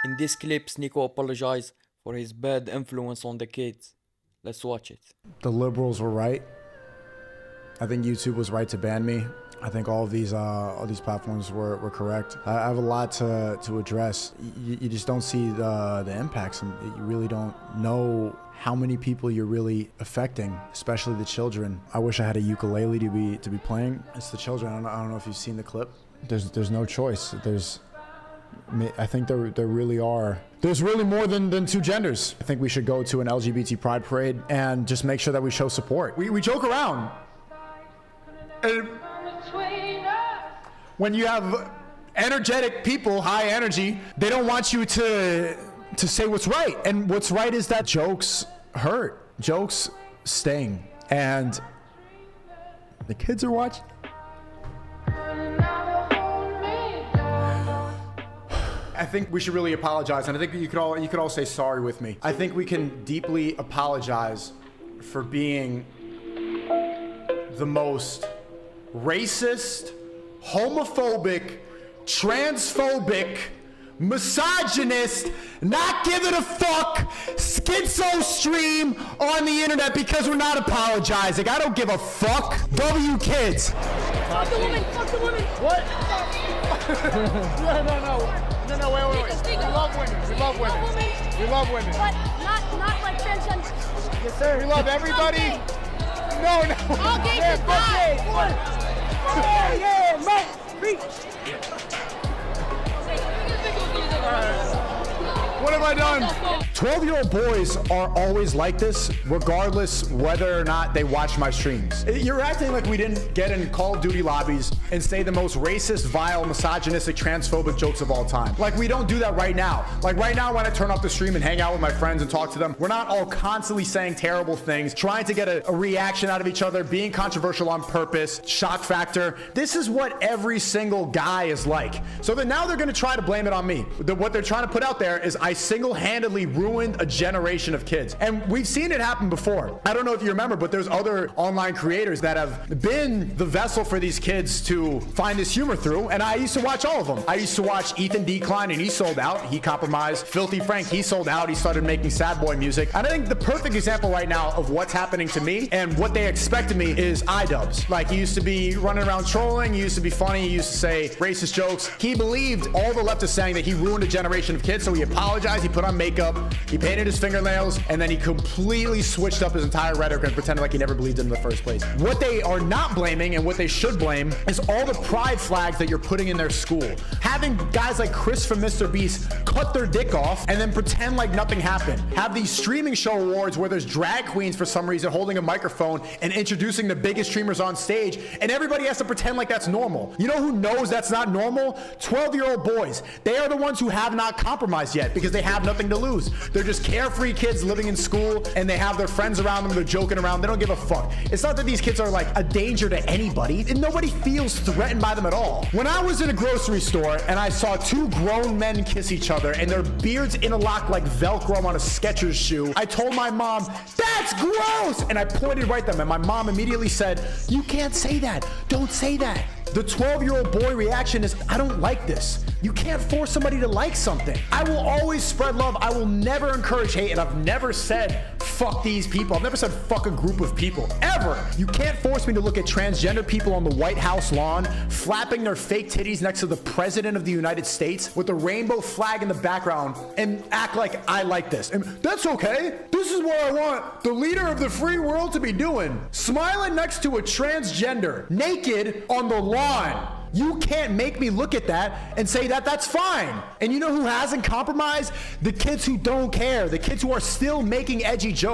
In this clip, Sneako apologized for his bad influence on the kids. Let's watch it. The liberals were right. I think YouTube was right to ban me. I think all these platforms were correct. I have a lot to address. You just don't see the impacts, and you really don't know how many people you're really affecting, especially the children. I wish I had a ukulele to be playing. It's the children. I don't know if you've seen the clip. There's no choice. I think there really are. There's really more than two genders. I think we should go to an LGBT pride parade and just make sure that we show support. We joke around. And when you have energetic people, high energy, they don't want you to say what's right. And what's right is that jokes hurt. Jokes sting. And the kids are watching. I think we should really apologize, and I think you could all say sorry with me. I think we can deeply apologize for being the most racist, homophobic, transphobic, misogynist, not giving a fuck, schizo stream on the internet because we're not apologizing. I don't give a fuck. W kids. Fuck the woman, fuck the woman. What? No, wait. We love women. We love women. We love women. But not like transgender. Yes, sir. We love everybody. No. All gays Yeah, is fuck bad. gays. Yeah, mate. Reach. What have I done? 12-year-old boys are always like this, regardless whether or not they watch my streams. You're acting like we didn't get in Call of Duty lobbies and say the most racist, vile, misogynistic, transphobic jokes of all time. Like, we don't do that right now. Like, right now when I turn off the stream and hang out with my friends and talk to them, we're not all constantly saying terrible things, trying to get a reaction out of each other, being controversial on purpose, shock factor. This is what every single guy is like. So then now they're gonna try to blame it on me. What they're trying to put out there is I single-handedly ruined a generation of kids. And we've seen it happen before. I don't know if you remember, but there's other online creators that have been the vessel for these kids to find this humor through, and I used to watch all of them. I used to watch Ethan Decline, and he sold out. He compromised. Filthy Frank, he sold out. He started making sad boy music. And I think the perfect example right now of what's happening to me and what they expect of me is iDubbbz. Like, he used to be running around trolling. He used to be funny. He used to say racist jokes. He believed all the left is saying that he ruined a generation of kids, so he apologized. He put on makeup, he painted his fingernails, and then he completely switched up his entire rhetoric and pretended like he never believed in the first place. What they are not blaming and what they should blame is all the pride flags that you're putting in their school. Having guys like Chris from Mr. Beast cut their dick off and then pretend like nothing happened. Have these streaming show awards where there's drag queens for some reason holding a microphone and introducing the biggest streamers on stage, and everybody has to pretend like that's normal. You know who knows that's not normal? 12-year-old boys. They are the ones who have not compromised yet because they have nothing to lose. They're just carefree kids living in school, and they have their friends around them. They're joking around. They don't give a fuck. It's not that these kids are like a danger to anybody, and nobody feels threatened by them at all. When I was in a grocery store and I saw two grown men kiss each other and their beards interlocked like Velcro on a Skechers shoe, I told my mom, "That's gross!" And I pointed right at them, and my mom immediately said, "You can't say that. Don't say that." The 12-year-old boy reaction is, I don't like this. You can't force somebody to like something. I will always spread love. I will never encourage hate, and I've never said fuck these people. I've never said fuck a group of people, ever. You can't force me to look at transgender people on the White House lawn, flapping their fake titties next to the President of the United States with a rainbow flag in the background and act like I like this. And that's okay. This is what I want the leader of the free world to be doing. Smiling next to a transgender, naked on the lawn. You can't make me look at that and say that that's fine. And you know who hasn't compromised? The kids who don't care. The kids who are still making edgy jokes.